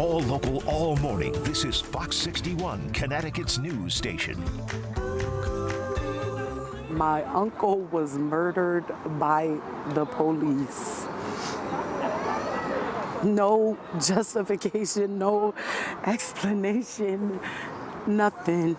All local, all morning. This is Fox 61, Connecticut's news station. My uncle was murdered by the police. No justification, no explanation, nothing.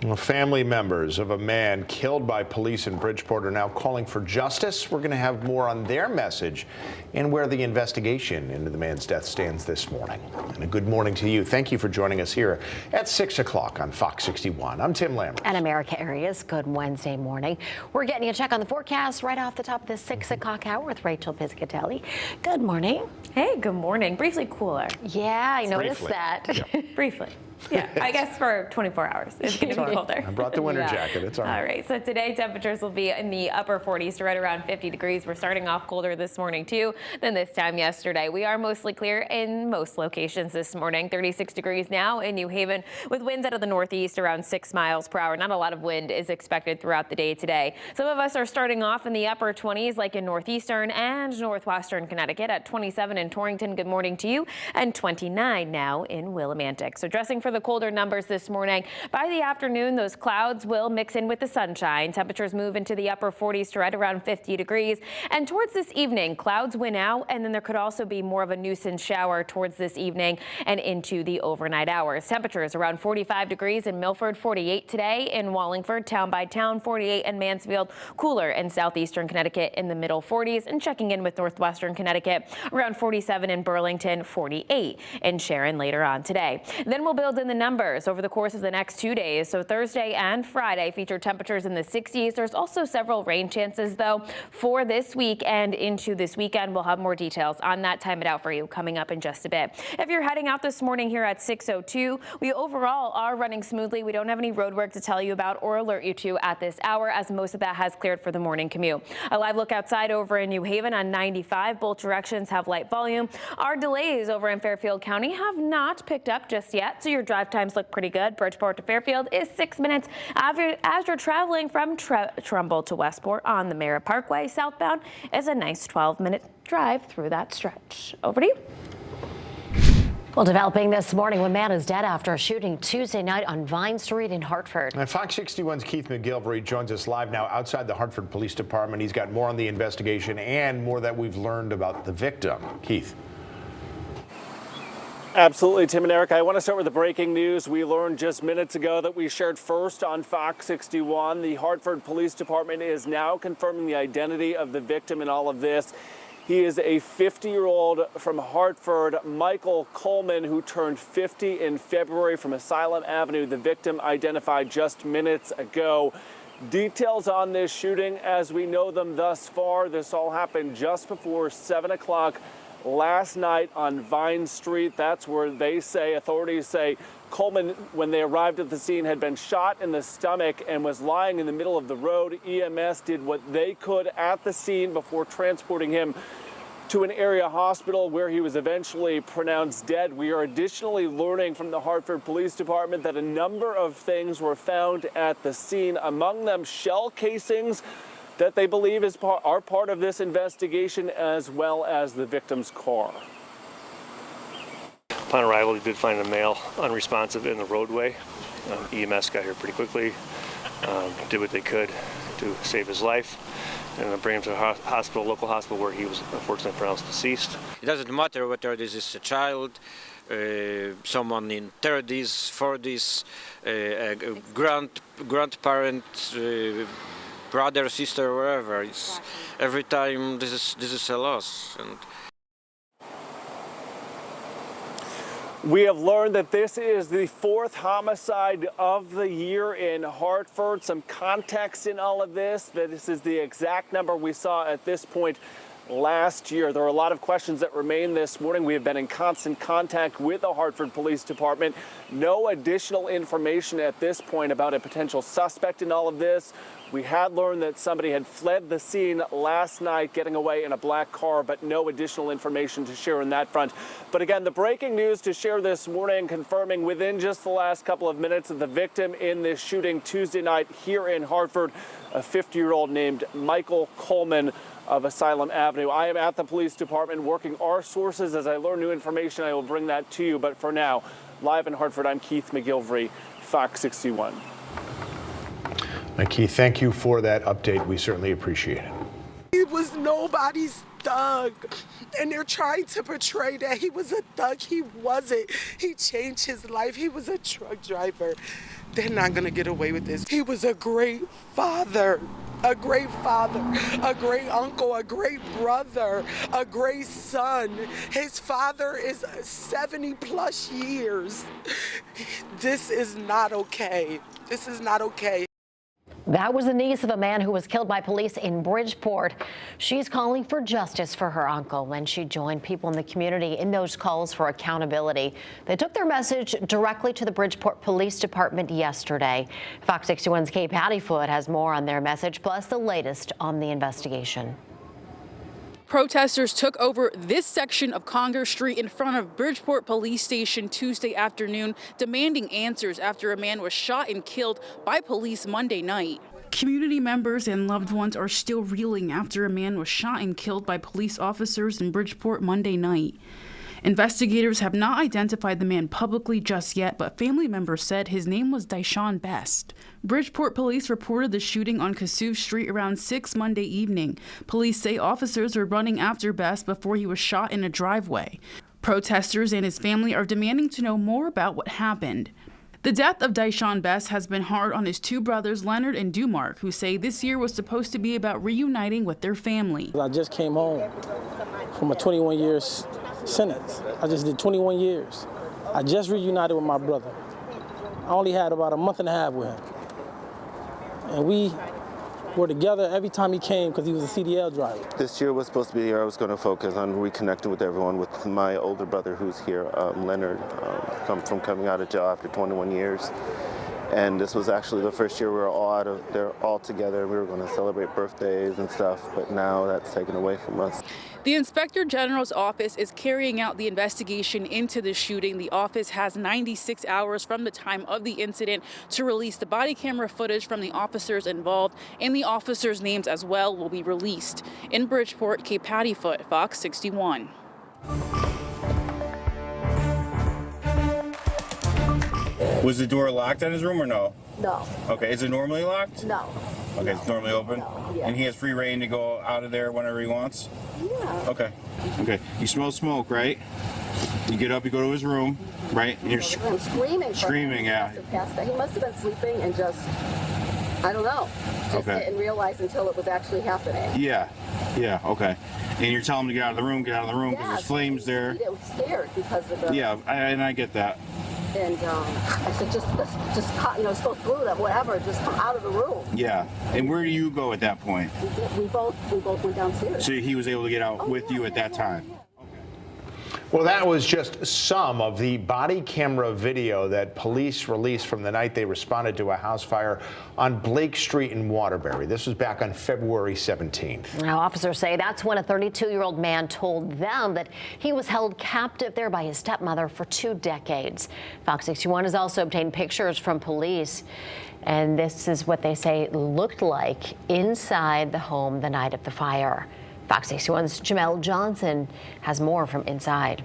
Well, family members of a man killed by police in Bridgeport are now calling for justice. We're going to have more on their message and where the investigation into the man's death stands this morning. And a good morning to you. Thank you for joining us here at 6 o'clock on Fox 61. I'm Tim Lambert. And America Areas, good Wednesday morning. We're getting a check on the forecast right off the top of the 6 o'clock hour with Rachel Piscatelli. Good morning. Hey, good morning. Briefly cooler. Yeah, I noticed that. Yep. Briefly. Yeah, I guess for 24 hours. It's going to be colder. I brought the winter jacket. It's all right. All right, so today temperatures will be in the upper 40s to right around 50 degrees. We're starting off colder this morning, too, than this time yesterday. We are mostly clear in most locations this morning. 36 degrees now in New Haven with winds out of the northeast around 6 miles per hour. Not a lot of wind is expected throughout the day today. Some of us are starting off in the upper 20s, like in northeastern and northwestern Connecticut at 27 in Torrington. Good morning to you. And 29 now in Willimantic. So dressing for the colder numbers this morning. By the afternoon, those clouds will mix in with the sunshine. Temperatures move into the upper 40s to right around 50 degrees. And towards this evening, clouds win out, and then there could also be more of a nuisance shower towards this evening and into the overnight hours. Temperatures around 45 degrees in Milford, 48 today in Wallingford, town by town, 48 in Mansfield, cooler in southeastern Connecticut in the middle 40s, and checking in with northwestern Connecticut around 47 in Burlington, 48 in Sharon later on today. Then we'll build in the numbers over the course of the next 2 days. So Thursday and Friday feature temperatures in the 60s. There's also several rain chances, though, for this week and into this weekend. We'll have more details on that. Time it out for you coming up in just a bit. If you're heading out this morning here at 6:02, we overall are running smoothly. We don't have any road work to tell you about or alert you to at this hour, as most of that has cleared for the morning commute. A live look outside over in New Haven on 95. Both directions have light volume. Our delays over in Fairfield County have not picked up just yet, so your drive times look pretty good. Bridgeport to Fairfield is 6 minutes as you're traveling from Trumbull to Westport on the Merritt Parkway. Southbound is a nice 12-minute drive through that stretch. Over to you. Well, developing this morning, one man is dead after a shooting Tuesday night on Vine Street in Hartford. And Fox 61's Keith McGilvery joins us live now outside the Hartford Police Department. He's got more on the investigation and more that we've learned about the victim. Keith. Absolutely, Tim and Eric. I want to start with the breaking news. We learned just minutes ago that we shared first on Fox 61. The Hartford Police Department is now confirming the identity of the victim in all of this. He is a 50-year-old from Hartford, Michael Coleman, who turned 50 in February from Asylum Avenue. The victim identified just minutes ago. Details on this shooting as we know them thus far. This all happened just before 7 o'clock. Last night on Vine Street. That's where authorities say Coleman, when they arrived at the scene, had been shot in the stomach and was lying in the middle of the road. EMS did what they could at the scene before transporting him to an area hospital where he was eventually pronounced dead. We are additionally learning from the Hartford Police Department that a number of things were found at the scene, among them shell casings that they believe are part of this investigation, as well as the victim's car. Upon arrival, we did find a male unresponsive in the roadway. EMS got here pretty quickly, did what they could to save his life, and bring him to a local hospital where he was unfortunately pronounced deceased. It doesn't matter whether this is a child, someone in 30s, 40s, a grandparent, brother, sister, wherever. It's every time this is a loss. And we have learned that this is the 4th homicide of the year in Hartford. Some context in all of this, that this is the exact number we saw at this point last year. There are a lot of questions that remain this morning. We have been in constant contact with the Hartford Police Department. No additional information at this point about a potential suspect in all of this. We had learned that somebody had fled the scene last night, getting away in a black car, but no additional information to share on that front. But again, the breaking news to share this morning, confirming within just the last couple of minutes that the victim in this shooting Tuesday night here in Hartford, a 50-year-old named Michael Coleman, of Asylum Avenue. I am at the police department working our sources. As I learn new information, I will bring that to you. But for now, live in Hartford, I'm Keith McGilvery, Fox 61. Keith, thank you for that update. We certainly appreciate it. He was nobody's thug, and they're trying to portray that he was a thug. He wasn't. He changed his life. He was a truck driver. They're not gonna get away with this. He was a great father, a great uncle, a great brother, a great son. His father is 70 plus years. This is not okay. This is not okay. That was the niece of a man who was killed by police in Bridgeport. She's calling for justice for her uncle, and she joined people in the community in those calls for accountability. They took their message directly to the Bridgeport Police Department yesterday. Fox 61's Kay Pattyfoot has more on their message, plus the latest on the investigation. Protesters took over this section of Congress Street in front of Bridgeport Police Station Tuesday afternoon, demanding answers after a man was shot and killed by police Monday night. Community members and loved ones are still reeling after a man was shot and killed by police officers in Bridgeport Monday night. Investigators have not identified the man publicly just yet, but family members said his name was Daishawn Best. Bridgeport police reported the shooting on Cassuth Street around 6 Monday evening. Police say officers were running after Best before he was shot in a driveway. Protesters and his family are demanding to know more about what happened. The death of Daishawn Best has been hard on his two brothers, Leonard and Dumark, who say this year was supposed to be about reuniting with their family. I just came home from a 21 years sentence. I just did 21 years. I just reunited with my brother. I only had about a month and a half with him. And we were together every time he came because he was a CDL driver. This year was supposed to be the year I was going to focus on reconnecting with everyone, with my older brother who's here, Leonard, from coming out of jail after 21 years. And this was actually the first year we were all out of there all together. We were going to celebrate birthdays and stuff, but now that's taken away from us. The Inspector General's office is carrying out the investigation into the shooting. The office has 96 hours from the time of the incident to release the body camera footage from the officers involved, and the officers' names as well will be released. In Bridgeport, Kay Pattyfoot, Fox 61. Was the door locked on his room or no? No. Okay, is it normally locked? No. Okay, it's normally open? No, yeah. And he has free reign to go out of there whenever he wants? Yeah. Okay. Okay. You smell smoke, right? You get up, you go to his room, right? And you're screaming. Screaming, yeah. He must have been sleeping and just, I don't know, just didn't realize until it was actually happening. Yeah. Yeah, okay. And you're telling him to get out of the room, because there's flames there. He was scared because of the... Yeah, and I get that. And I said, just go through that, whatever, just come out of the room. Yeah. And where do you go at that point? We both went downstairs. So he was able to get out with you at that time? Well, that was just some of the body camera video that police released from the night they responded to a house fire on Blake Street in Waterbury. This was back on February 17th. Now, officers say that's when a 32-year-old man told them that he was held captive there by his stepmother for 2 decades. Fox 61 has also obtained pictures from police, and this is what they say looked like inside the home the night of the fire. Fox 61's Jamel Johnson has more from inside.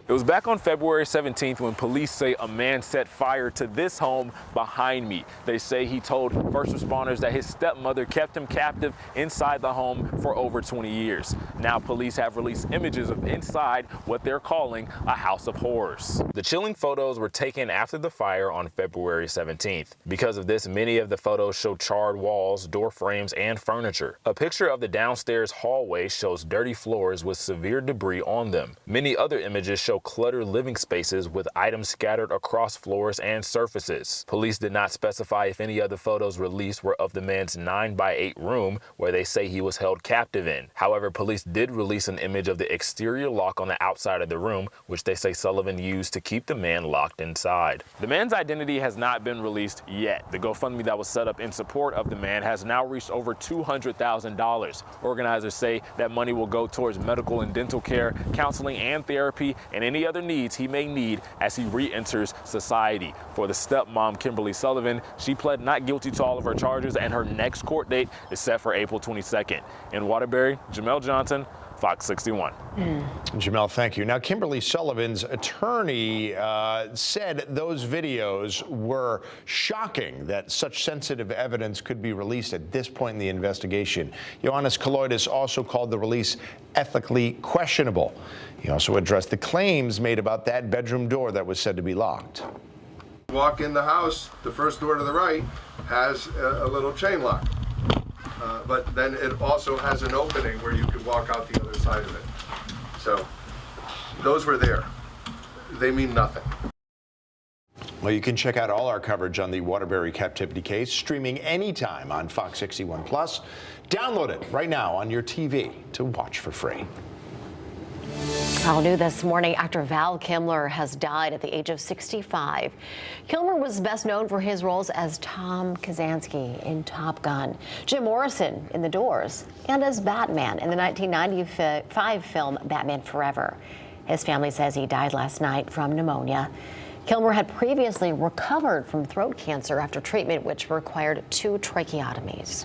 It was back on February 17th when police say a man set fire to this home behind me. They say he told first responders that his stepmother kept him captive inside the home for over 20 years. Now police have released images of inside what they're calling a house of horrors. The chilling photos were taken after the fire on February 17th. Because of this, many of the photos show charred walls, door frames, and furniture. A picture of the downstairs hallway shows dirty floors with severe debris on them. Many other images show cluttered living spaces with items scattered across floors and surfaces. Police did not specify if any of the photos released were of the man's 9x8 room where they say he was held captive in. However, police did release an image of the exterior lock on the outside of the room, which they say Sullivan used to keep the man locked inside. The man's identity has not been released yet. The GoFundMe that was set up in support of the man has now reached over $200,000. Organizers say that money will go towards medical and dental care, counseling and therapy, and and any other needs he may need as he re-enters society. For the stepmom, Kimberly Sullivan, she pled not guilty to all of her charges, and her next court date is set for April 22nd. In Waterbury, Jamel Johnson, Fox 61. Jamel, thank you. Now, Kimberly Sullivan's attorney said those videos were shocking, that such sensitive evidence could be released at this point in the investigation. Ioannis Kaloidis also called the release ethically questionable. He also addressed the claims made about that bedroom door that was said to be locked. Walk in the house, the first door to the right has a little chain lock. But then it also has an opening where you could walk out the other side of it. So those were there. They mean nothing. Well, you can check out all our coverage on the Waterbury captivity case, streaming anytime on Fox 61 Plus. Download it right now on your TV to watch for free. All new this morning, actor Val Kilmer has died at the age of 65. Kilmer was best known for his roles as Tom Kazansky in Top Gun, Jim Morrison in The Doors, and as Batman in the 1995 film Batman Forever. His family says he died last night from pneumonia. Kilmer had previously recovered from throat cancer after treatment, which required 2 tracheotomies.